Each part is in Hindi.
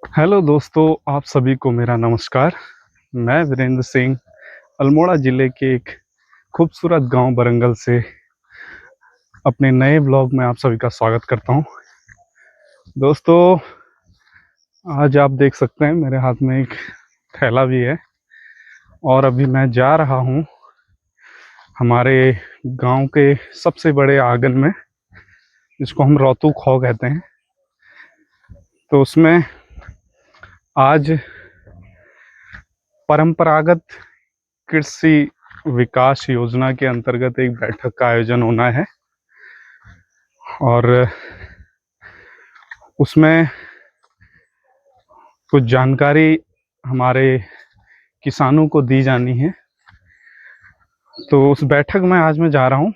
हेलो दोस्तों, आप सभी को मेरा नमस्कार। मैं वीरेंद्र सिंह अल्मोड़ा ज़िले के एक खूबसूरत गांव बरंगल से अपने नए ब्लॉग में आप सभी का स्वागत करता हूं। दोस्तों, आज आप देख सकते हैं मेरे हाथ में एक थैला भी है और अभी मैं जा रहा हूं हमारे गांव के सबसे बड़े आंगन में, जिसको हम रौतू खौ कहते हैं। तो उसमें आज परंपरागत कृषि विकास योजना के अंतर्गत एक बैठक का आयोजन होना है और उसमें कुछ जानकारी हमारे किसानों को दी जानी है। तो उस बैठक में आज मैं जा रहा हूं,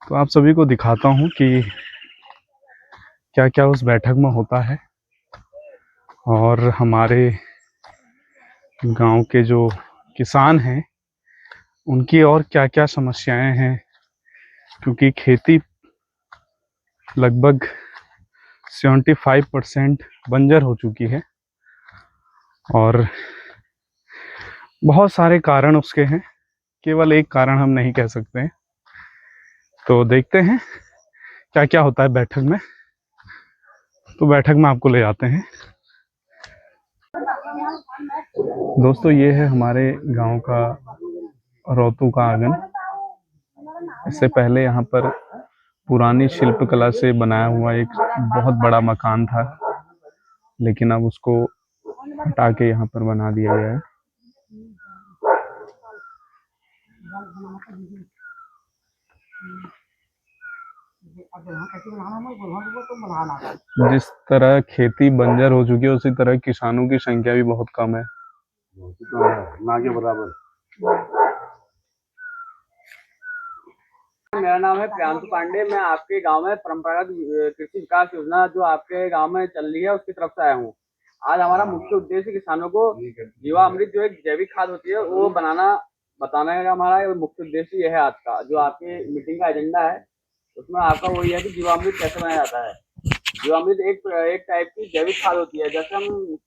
तो आप सभी को दिखाता हूं कि क्या क्या उस बैठक में होता है और हमारे गांव के जो किसान हैं उनकी और क्या क्या समस्याएं हैं, क्योंकि खेती लगभग 75% बंजर हो चुकी है और बहुत सारे कारण उसके हैं, केवल एक कारण हम नहीं कह सकते हैं। तो देखते हैं क्या क्या होता है बैठक में। तो बैठक में आपको ले जाते हैं। दोस्तों, ये है हमारे गांव का रौतू का आंगन। इससे पहले यहाँ पर पुरानी शिल्पकला से बनाया हुआ एक बहुत बड़ा मकान था, लेकिन अब उसको हटा के यहाँ पर बना दिया गया है। जिस तरह खेती बंजर हो चुकी है, उसी तरह किसानों की संख्या भी बहुत कम है, ना के बराबर। मेरा नाम है प्रियांशु पांडे। मैं आपके गांव में परंपरागत कृषि विकास योजना जो आपके गांव में चल रही है उसकी तरफ से आया हूं। आज हमारा मुख्य उद्देश्य किसानों को जीवामृत जो एक जैविक खाद होती है वो बताना है। हमारा मुख्य उद्देश्य यह है आज का जो आपके मीटिंग का एजेंडा है, उसमें आपका वही है कि जीवामृत कैसे बनाया जाता है। जीवामृत एक टाइप की जैविक खाद होती है। जैसे हम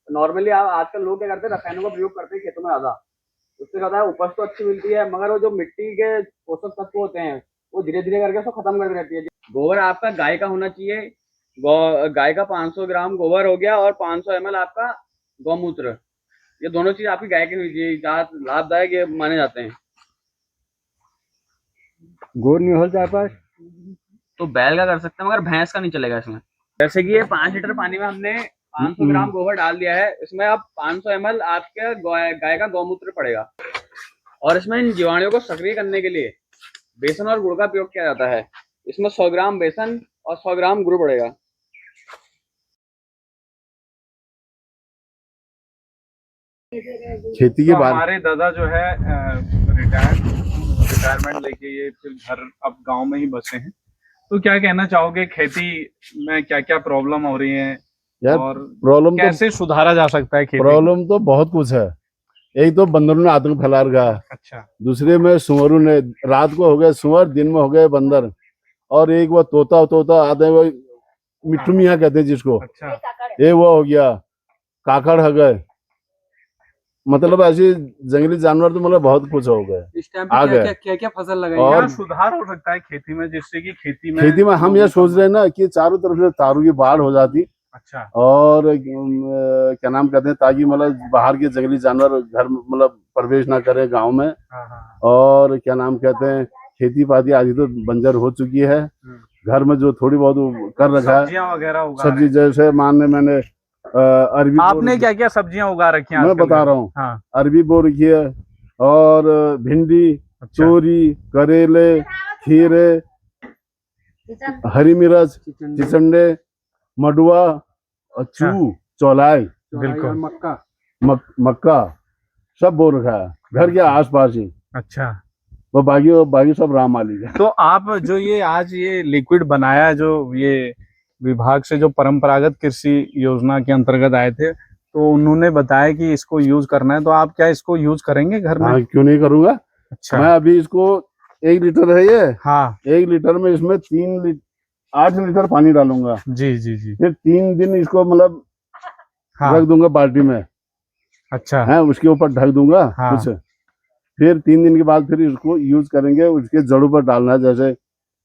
नॉर्मली आजकल लोग क्या करते हैं, रसायनों का प्रयोग करते हैं खेतों में ज्यादा, उससे ज्यादा उपज तो अच्छी मिलती है, मगर वो जो मिट्टी के पोषक तत्व होते हैं वो धीरे धीरे करके उसको खत्म कर देती है। गोबर आपका गाय का होना चाहिए। गाय का 500 ग्राम गोबर हो गया और 500 ml आपका गौमूत्र। ये दोनों चीज आपकी गाय की होनी चाहिए, ज्यादा लाभदायक ये माने जाते हैं। गोर नहीं हो जाए पास तो बैल का कर सकते हैं, मगर भैंस का नहीं चलेगा इसमें। जैसे कि ये 5 लीटर पानी में हमने 500 ग्राम गोबर डाल दिया है, इसमें अब 500 ml आपके गाय का गौमूत्र पड़ेगा। और इसमें इन जीवाणुओं को सक्रिय करने के लिए बेसन और गुड़ का प्रयोग किया जाता है। इसमें 100 ग्राम बेसन और 100 ग्राम गुड़ पड़ेगा। खेती के तो बाद हमारे दादा जो है रिटायरमेंट लेके ये फिर घर अब गांव में ही बसे हैं। तो क्या कहना चाहोगे, खेती में क्या क्या प्रॉब्लम हो रही है यार और प्रॉब्लम कैसे सुधारा जा सकता है खेती को? प्रॉब्लम तो बहुत कुछ है। एक तो बंदरों ने आतंक फैला रखा है। अच्छा। दूसरे में सुअरों ने, रात को हो गए सुअर, दिन में हो गए बंदर, और एक वो तोता तोता आते वो मिट्टू मियाँ कहते हैं जिसको, अच्छा। ये वो हो गया, काकड़ हो गए। मतलब ऐसे जंगली जानवर तो मतलब बहुत कुछ हो गए, इस टाइम आ पे गए। क्या फसल लगाई और क्या सुधार हो सकता है खेती में, जिससे कि खेती में हम ये सोच रहे हैं ना कि चारों तरफ से तारों की बाढ़ हो जाती, अच्छा। और क्या नाम कहते हैं, ताकि मतलब बाहर के जंगली जानवर घर मतलब प्रवेश ना करें गांव में। हाँ हाँ। और क्या नाम कहते हैं, खेती पाती आदि तो बंजर हो चुकी है। घर में जो थोड़ी बहुत कर रखा है, सब्जियां वगैरह उगा सब्जी रहे हैं। जैसे मैंने अरबी आपने क्या क्या सब्जियां उगा रखी हैं मैं आजकल बता घर रहा में? हूँ, हाँ। अरबी बो रखी है, और भिंडी, अच्छा। तोरी, करेले, खीरे, हरी मिर्च, चिचंडे, मडुआ, अच्छा। चू, चौलाई, बिल्कुल। मक्का सब बो रखा है घर के आसपास ही। अच्छा। वो बाकी सब राम मालिक है। तो आप जो ये आज ये लिक्विड बनाया, जो ये विभाग से जो परंपरागत कृषि योजना के अंतर्गत आए थे, तो उन्होंने बताया कि इसको यूज करना है, तो आप क्या इसको यूज करेंगे घर में? हाँ, क्यों नहीं करूंगा। अच्छा। मैं अभी इसको 1 लीटर है ये, हाँ 1 लीटर में इसमें 8 लीटर पानी डालूंगा। जी जी जी। फिर 3 दिन इसको मतलब हाँ। रख दूंगा बाल्टी में, अच्छा। है उसके ऊपर ढक दूंगा हाँ। कुछ, फिर 3 दिन के बाद फिर इसको यूज करेंगे। उसके जड़ों पर डालना है, जैसे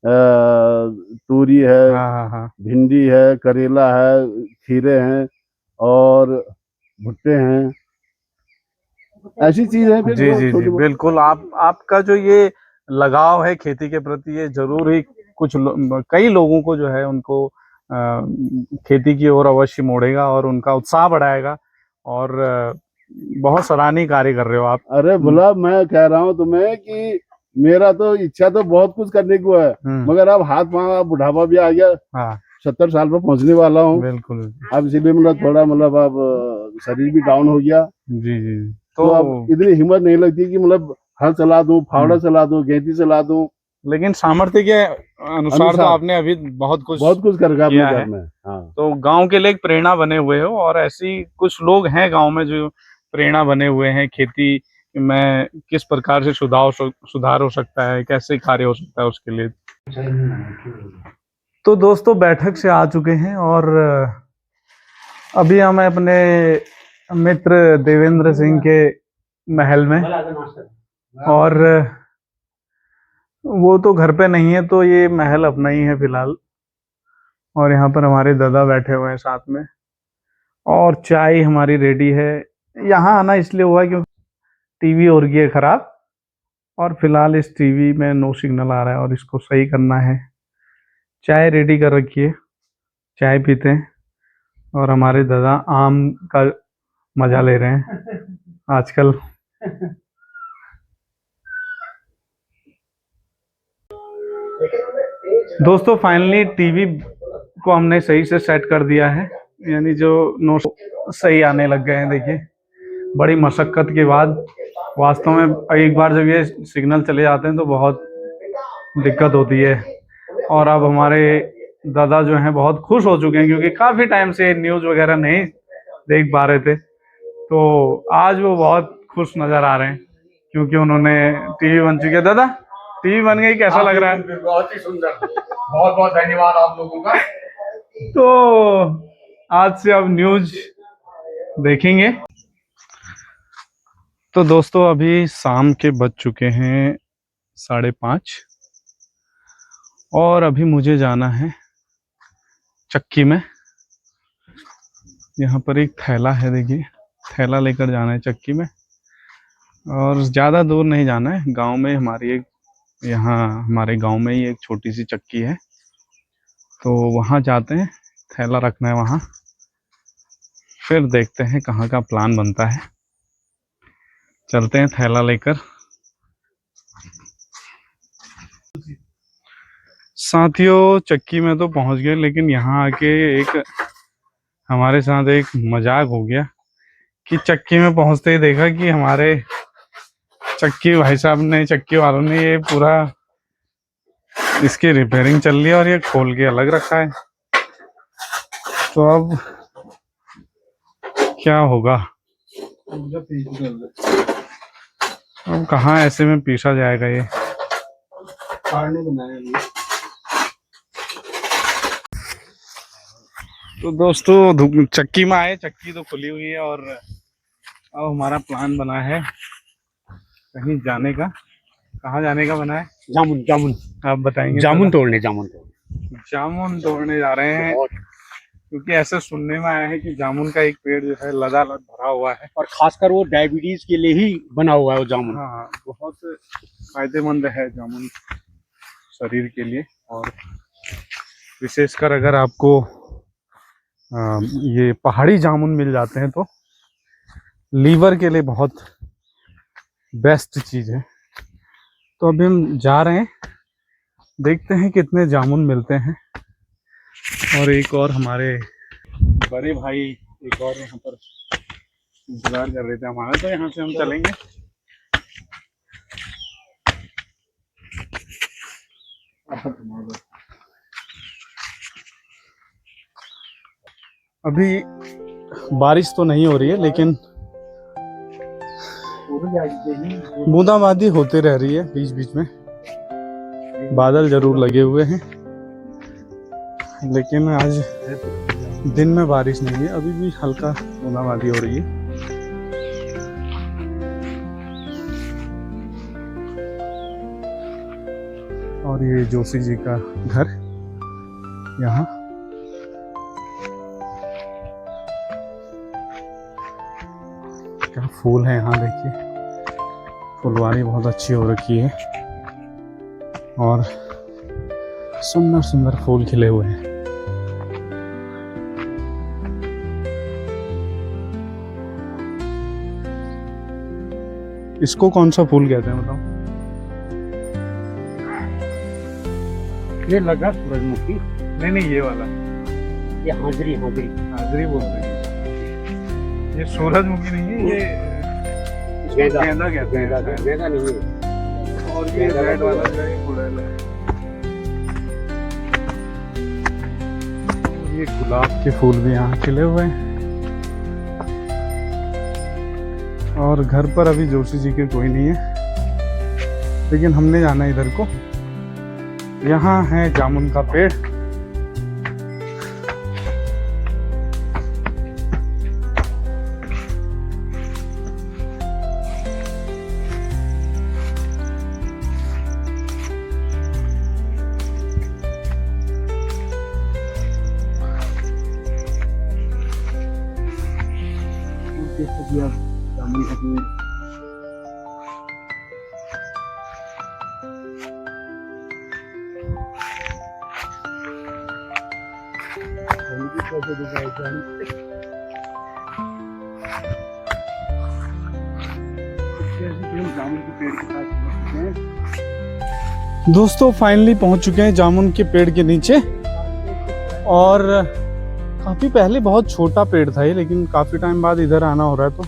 तूरी है, हाँ हाँ हाँ। भिंडी है, करेला है, खीरे हैं और भुट्टे हैं, ऐसी चीज है फिर जी वो जी जी छोटी मोटी। बिल्कुल। आपका जो ये लगाव है खेती के प्रति, ये जरूर ही कई लोगों को जो है उनको खेती की ओर अवश्य मोड़ेगा और उनका उत्साह बढ़ाएगा। और बहुत सराहनीय कार्य कर रहे हो आप। अरे भला मैं कह रहा हूँ तुम्हें कि मेरा तो इच्छा तो बहुत कुछ करने को है, मगर अब हाथ पांव बुढ़ापा भी आ गया, हाँ 70 साल पर पहुंचने वाला हूँ। बिल्कुल। अब इसीलिए मतलब थोड़ा मतलब अब शरीर भी डाउन हो गया, जी जी। तो अब इतनी हिम्मत नहीं लगती कि मतलब हल चला दूं, फावड़ा चला दूं, गेंती चला दूं। लेकिन सामर्थ्य के अनुसार तो आपने अभी बहुत कुछ कर किया अपने है। घर में। हाँ। तो गांव के लिए एक प्रेरणा बने हुए हो, और ऐसी कुछ लोग हैं गांव में जो प्रेरणा बने हुए हैं खेती में किस प्रकार से सुधार हो सकता है, कैसे कार्य हो सकता है उसके लिए। तो दोस्तों बैठक से आ चुके हैं और अभी हम अपने मित्र देवेंद्र सिंह के महल में, और वो तो घर पे नहीं है तो ये महल अपना ही है फिलहाल। और यहाँ पर हमारे दादा बैठे हुए हैं साथ में, और चाय हमारी रेडी है। यहाँ आना इसलिए हुआ क्योंकि टीवी हो रही है खराब, और फिलहाल इस टीवी में नो सिग्नल आ रहा है और इसको सही करना है। चाय रेडी कर रखी है, चाय पीते हैं। और हमारे दादा आम का मजा ले रहे हैं आजकल। दोस्तों फाइनली टीवी को हमने सही से सेट कर दिया है, यानी जो नो सही आने लग गए हैं। देखिए बड़ी मशक्कत के बाद, वास्तव में एक बार जब ये सिग्नल चले जाते हैं तो बहुत दिक्कत होती है। और अब हमारे दादा जो हैं बहुत खुश हो चुके हैं, क्योंकि काफ़ी टाइम से न्यूज़ वगैरह नहीं देख पा रहे थे। तो आज वो बहुत खुश नज़र आ रहे हैं क्योंकि उन्होंने टीवी बन चुकी है। दादा टीवी बन गई, कैसा लग रहा है? बहुत ही सुंदर, बहुत बहुत धन्यवाद आप लोगों का। तो आज से अब न्यूज़ देखेंगे। तो दोस्तों अभी शाम के बज चुके हैं 5:30, और अभी मुझे जाना है चक्की में। यहाँ पर एक थैला है, देखिए थैला लेकर जाना है चक्की में, और ज़्यादा दूर नहीं जाना है। गांव में हमारी एक, यहाँ हमारे गांव में ही एक छोटी सी चक्की है, तो वहाँ जाते हैं, थैला रखना है वहाँ। फिर देखते हैं कहाँ का प्लान बनता है, चलते हैं थैला लेकर। साथियों चक्की में तो पहुंच गए, लेकिन यहाँ आके एक हमारे साथ एक मजाक हो गया कि चक्की में पहुंचते ही देखा कि हमारे चक्की भाई साहब ने, चक्की वालों ने ये पूरा इसकी रिपेयरिंग चल रही है और ये खोल के अलग रखा है। तो अब क्या होगा? अब कहाँ ऐसे में पीसा जाएगा ये? तो दोस्तों चक्की में आए, चक्की तो खुली हुई है, और अब हमारा प्लान बना है कहीं जाने का। कहाँ जाने का बना है? जामुन जामुन आप बताएंगे। जामुन तोड़ने जामुन तोड़ने जा रहे हैं, क्योंकि ऐसे सुनने में आया है कि जामुन का एक पेड़ जो है लदालद भरा हुआ है, और खासकर वो डायबिटीज के लिए ही बना हुआ है वो जामुन। हाँ बहुत फायदेमंद है जामुन शरीर के लिए, और विशेषकर अगर आपको ये पहाड़ी जामुन मिल जाते हैं तो लीवर के लिए बहुत बेस्ट चीज़ है। तो अभी हम जा रहे हैं, देखते हैं कितने जामुन मिलते हैं। और एक और हमारे बड़े भाई एक और यहाँ पर इंतजार कर रहे थे हमारा, तो यहाँ से हम चलेंगे। अभी बारिश तो नहीं हो रही है, लेकिन बूंदाबांदी होते रह रही है बीच बीच में। बादल जरूर लगे हुए हैं, लेकिन आज दिन में बारिश नहीं है, अभी भी हल्का बूंदाबांदी हो रही है। और ये जोशी जी का घर यहाँ। क्या फूल है यहाँ, देखिए फुलवारी बहुत अच्छी हो रखी है और सुंदर सुंदर फूल खिले हुए हैं। इसको कौन सा फूल कहते हैं बताओ? ये लगा सूरजमुखी। नहीं, ये वाला ये हाजरी हाजरी हाजरी बोलते हैं। ये सूरजमुखी नहीं है, ये गेंदा गेंदा कहते हैं शायद। गेंदा नहीं है। और ये रेड वाला जो है गुड़हल है। ये गुलाब के फूल भी यहाँ खिले हुए हैं। और घर पर अभी जोशी जी के कोई नहीं है, लेकिन हमने जाना है इधर को। यहाँ है जामुन का पेड़। जामुन का पेड़। दोस्तों फाइनली पहुंच चुके हैं जामुन के पेड़ के नीचे। और काफी पहले बहुत छोटा पेड़ था ये, लेकिन काफी टाइम बाद इधर आना हो रहा है तो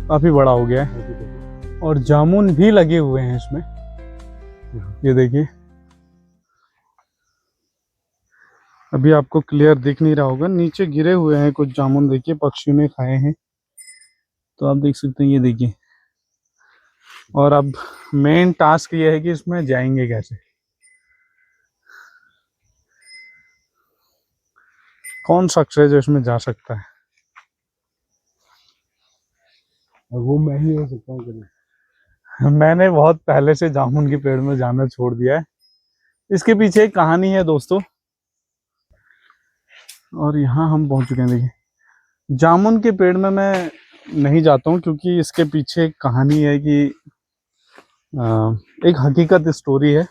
काफी बड़ा हो गया है। और जामुन भी लगे हुए हैं इसमें, ये देखिए। अभी आपको क्लियर दिख नहीं रहा होगा, नीचे गिरे हुए हैं कुछ जामुन, देखिए पक्षियों ने खाए हैं, तो आप देख सकते हैं, ये देखिए। और अब मेन टास्क ये है कि इसमें जाएंगे कैसे, कौन शख्स है जो इसमें जा सकता है। और वो मैं ही हो सकता हूँ। मैंने बहुत पहले से जामुन के पेड़ में जाना छोड़ दिया है। इसके पीछे एक कहानी है दोस्तों। और यहाँ हम पहुंच चुके हैं, देखिए। जामुन के पेड़ में मैं नहीं जाता हूँ क्योंकि इसके पीछे एक कहानी है कि एक हकीकत स्टोरी है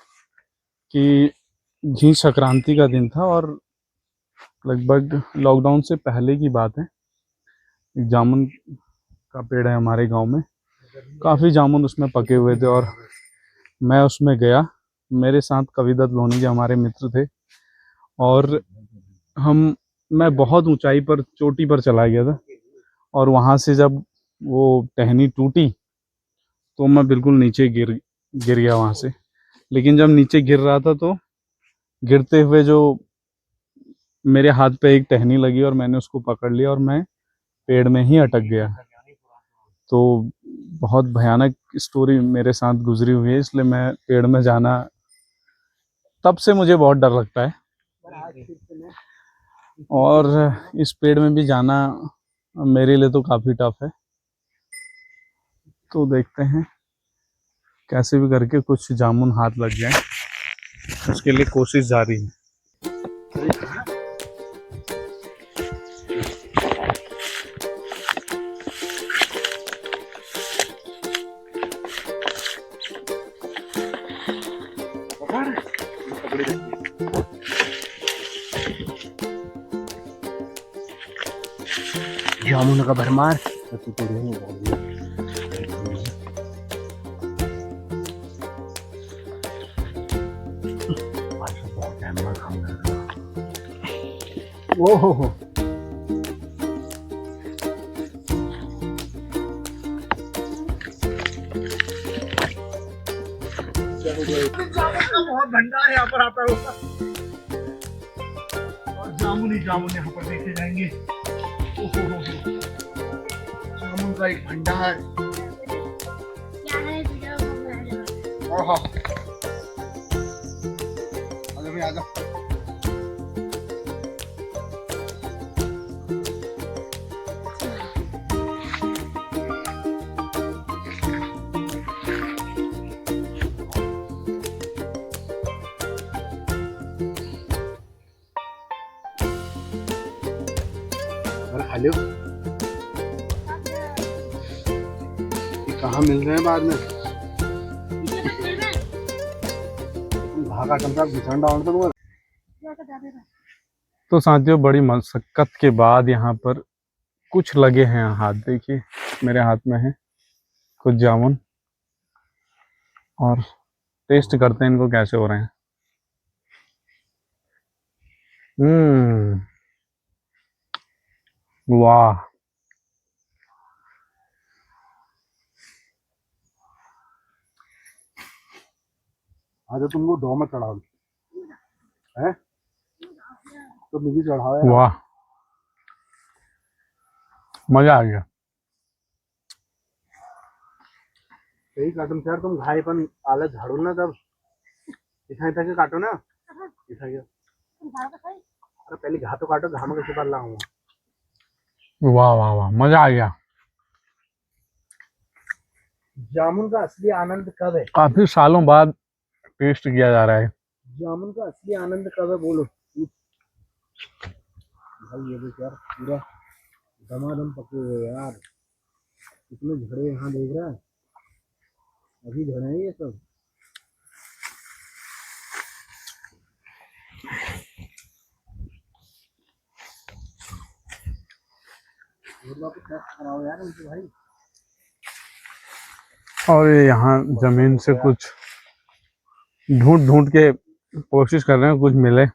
कि घी संक्रांति का दिन था और लगभग लॉकडाउन से पहले की बात है। एक जामुन का पेड़ है हमारे गांव में, काफ़ी जामुन उसमें पके हुए थे और मैं उसमें गया। मेरे साथ कविदत्त लोनी जी हमारे मित्र थे और मैं बहुत ऊंचाई पर, चोटी पर चला गया था। और वहाँ से जब वो टहनी टूटी तो मैं बिल्कुल नीचे गिर गया वहाँ से। लेकिन जब नीचे गिर रहा था तो गिरते हुए जो मेरे हाथ पे एक टहनी लगी और मैंने उसको पकड़ लिया और मैं पेड़ में ही अटक गया। तो बहुत भयानक स्टोरी मेरे साथ गुजरी हुई है, इसलिए मैं पेड़ में जाना, तब से मुझे बहुत डर लगता है। और इस पेड़ में भी जाना मेरे लिए तो काफ़ी टफ है। तो देखते हैं कैसे भी करके कुछ जामुन हाथ लग जाए, उसके लिए कोशिश जारी है। जामुन का भरमार। ओहो बहुत भंडार यहाँ पर आता होगा और जामुन ही जामुन यहाँ पर देखे जाएंगे। जामुन का एक भंडार। ओहो आजा भाई आजा। अरे खा लियो। ये कहाँ मिल रहे हैं बाद में? भागा टंका घुसंडा और तो तो साथियों, बड़ी मशक्कत के बाद यहाँ पर कुछ लगे हैं हाथ। देखिए मेरे हाथ में है कुछ जामुन, और टेस्ट करते हैं इनको कैसे हो रहे हैं। वाह, आज तुमको दो में चढ़ाओ है तो मुझे चढ़ाओ यार। वाह, मजा आ गया। सही काटो यार, तुम घाईपन आले झाड़ू ना तब इतना तक काटो ना। इतना क्या? अरे पहले घा तो काटो, घाम कैसे पाल लाऊंगा। वाह वाह वाह, मजा आ गया। जामुन का असली आनंद कब है? काफी सालों बाद टेस्ट किया जा रहा है। जामुन का असली आनंद कब है बोलो भाई। ये देख यार, पूरा दमादम पके हुए यार। कितने झड़े यहाँ देख रहा है, अभी झड़े हैं ये सब। कराओ यार उनसे भाई। और ये यहाँ जमीन से कुछ ढूंढ ढूंढ के कोशिश कर रहे हैं कुछ मिले।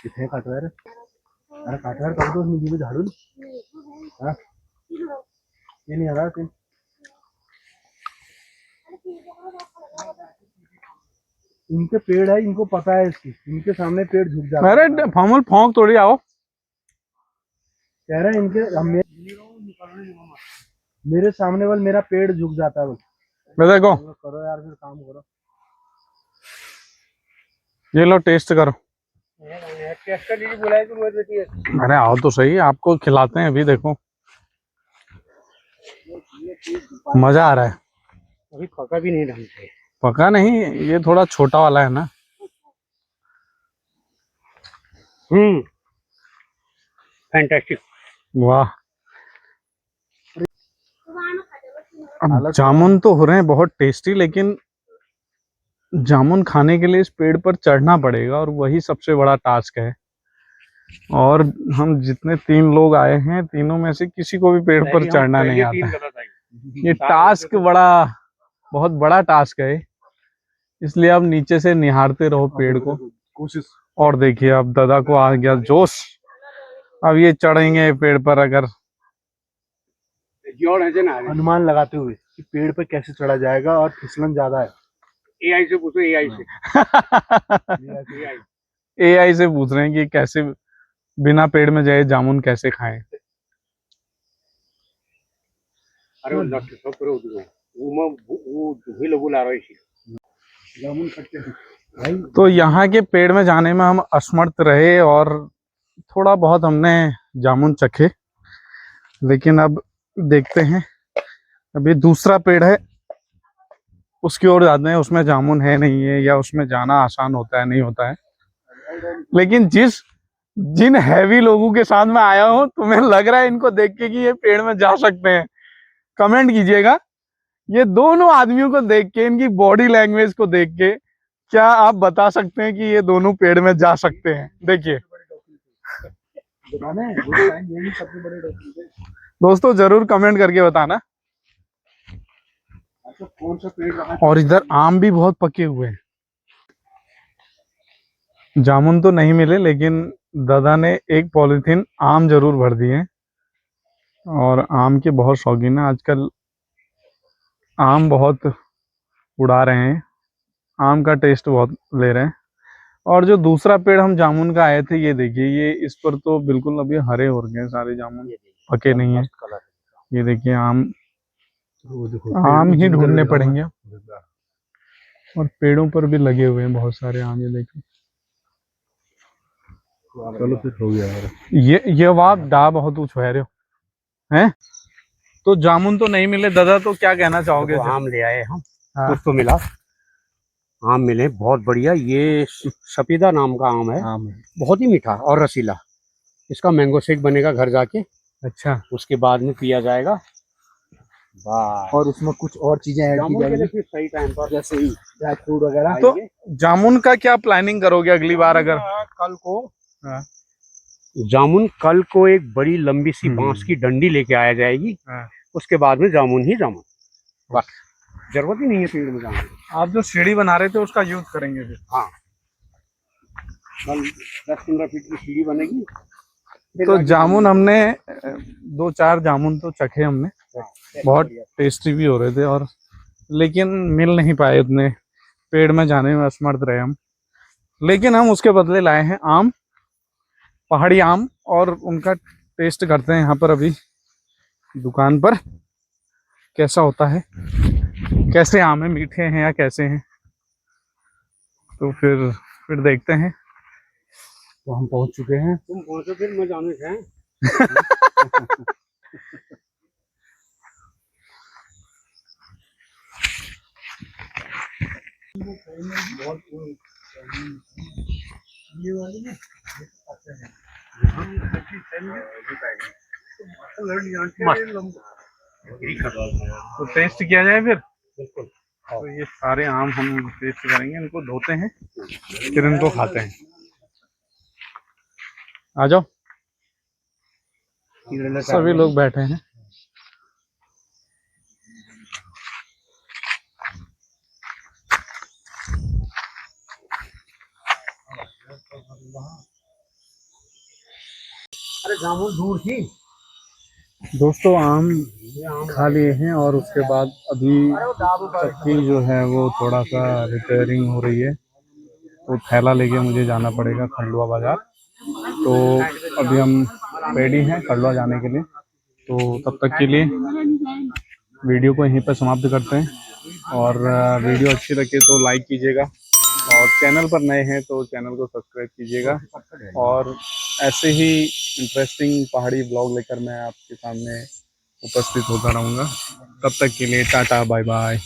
कितने काटो यार? अरे काटो यार, कब तो नीचे में झाड़ू। हाँ ये नहीं आ रहा तुम। इनके पेड़ है, इनको पता है इसकी, इनके सामने पेड़ झुक जाता है। अरे फामुल फोंक तोड़ी आओ। कह रहे हैं इनके मेरे सामने वाल मेरा पेड़ झुक जाता है। मैं देखो, करो यार फिर काम करो। ये लो टेस्ट करो। बोला है कि अरे आओ तो सही, आपको खिलाते हैं। अभी देखो मजा आ रहा है। अभी पका भी नहीं ढंग से। पका नहीं, ये थोड़ा छोटा वाला है ना। फैंटास्टिक। वाह, अब जामुन तो हो रहे हैं बहुत टेस्टी, लेकिन जामुन खाने के लिए इस पेड़ पर चढ़ना पड़ेगा, और वही सबसे बड़ा टास्क है। और हम जितने 3 लोग आए हैं, तीनों में से किसी को भी पेड़ पर चढ़ना नहीं आता। ये टास्क बहुत बड़ा टास्क है, इसलिए अब नीचे से निहारते रहो पेड़ को। कोशिश। और देखिए अब दादा को आ गया जोश, अब ये चढ़ेंगे पेड़ पर। अगर अनुमान लगाते हुए कि पेड़ पे कैसे चढ़ा जाएगा और फिसलन ज्यादा है। एआई से पूछो, एआई से। एआई से पूछ रहे हैं कि कैसे बिना पेड़ में जाए जामुन कैसे खाएं। अरे जामुन खट्टे भाई। तो यहाँ के पेड़ में जाने में हम असमर्थ रहे, और थोड़ा बहुत हमने जामुन चखे, लेकिन अब देखते हैं। अभी दूसरा पेड़ है, उसकी ओर जाते हैं। उसमें जामुन है नहीं है, या उसमें जाना आसान होता है नहीं होता है। लेकिन जिन हैवी लोगों के साथ मैं आया हूँ, तुम्हें लग रहा है इनको देख के कि ये पेड़ में जा सकते हैं? कमेंट कीजिएगा। ये दोनों आदमियों को देख के, इनकी बॉडी लैंग्वेज को देख के, क्या आप बता सकते हैं कि ये दोनों पेड़ में जा सकते हैं? देखिए दोस्तों, जरूर कमेंट करके बताना। कौन सा पेड़ रहा? और इधर आम भी बहुत पके हुए हैं। जामुन तो नहीं मिले, लेकिन दादा ने एक पॉलीथीन आम जरूर भर दिए। और आम के बहुत शौकीन है आजकल, आम बहुत उड़ा रहे हैं, आम का टेस्ट बहुत ले रहे हैं। और जो दूसरा पेड़ हम जामुन का आए थे, ये देखिए, ये इस पर तो बिल्कुल अभी हरे हो गए सारे जामुन, पके नहीं है। ये देखिए आम ही ढूंढने पड़ेंगे। और पेड़ों पर भी लगे हुए हैं बहुत सारे आम, ये देखिए। चलो फिर हो गया यार। ये वाह डा बहुत ऊंच है हैं। तो जामुन तो नहीं मिले दादा, तो क्या कहना चाहोगे? आम ले आए हम। हाँ। कुछ तो मिला। आम मिले बहुत बढ़िया। ये सफेदा नाम का आम है, बहुत ही मीठा और रसीला। इसका मैंगो शेक बनेगा घर जाके, अच्छा, उसके बाद में पिया जाएगा। वाह, और उसमें कुछ और चीजें ऐड की जामुन के लिए जाएंगी, फिर सही टाइम पर जैसे ही ड्राई फ्रूट वगैरह। तो जामुन का क्या प्लानिंग करोगे अगली बार अगर? कल को हाँ। जामुन, कल को एक बड़ी लंबी सी हम्म। बांस की डंडी लेके आया जाएगी। हाँ। उसके बाद में जामुन ही जामुन, बस, जरूरत ही नहीं है पेड़ में जामुन। आप जो सीढ़ी बना रहे थे उसका यूज करेंगे फिर? हाँ, कल 10-15 फीट की सीढ़ी बनेगी। तो जामुन हमने 2-4 जामुन तो चखे हमने, बहुत टेस्टी भी हो रहे थे, और लेकिन मिल नहीं पाए उतने, पेड़ में जाने में असमर्थ रहे हम। लेकिन हम उसके बदले लाए हैं आम, पहाड़ी आम, और उनका टेस्ट करते हैं यहाँ पर अभी दुकान पर कैसा होता है, कैसे आम है, मीठे हैं या कैसे हैं। तो फिर देखते हैं। तो हम पहुंच चुके हैं। तुम पहुंचो फिर मैं जाने से हैं। तो टेस्ट किया जाए फिर। बिल्कुल। तो ये सारे आम हम टेस्ट करेंगे, इनको धोते हैं फिर इनको खाते हैं। आ जाओ, सभी लोग बैठे हैं। अरे जामुन दूर थी। दोस्तों आम खा लिए हैं, और उसके बाद अभी चक्की जो है वो थोड़ा सा रिपेयरिंग हो रही है, तो थैला लेके मुझे जाना पड़ेगा खंडवा बाजार। तो अभी हम रेडी हैं खंडवा जाने के लिए। तो तब तक के लिए वीडियो को यहीं पर समाप्त करते हैं, और वीडियो अच्छी लगे तो लाइक कीजिएगा, और चैनल पर नए हैं तो चैनल को सब्सक्राइब कीजिएगा। और ऐसे ही इंटरेस्टिंग पहाड़ी ब्लॉग लेकर मैं आपके सामने उपस्थित होता रहूँगा। तब तक के लिए टाटा, बाय बाय।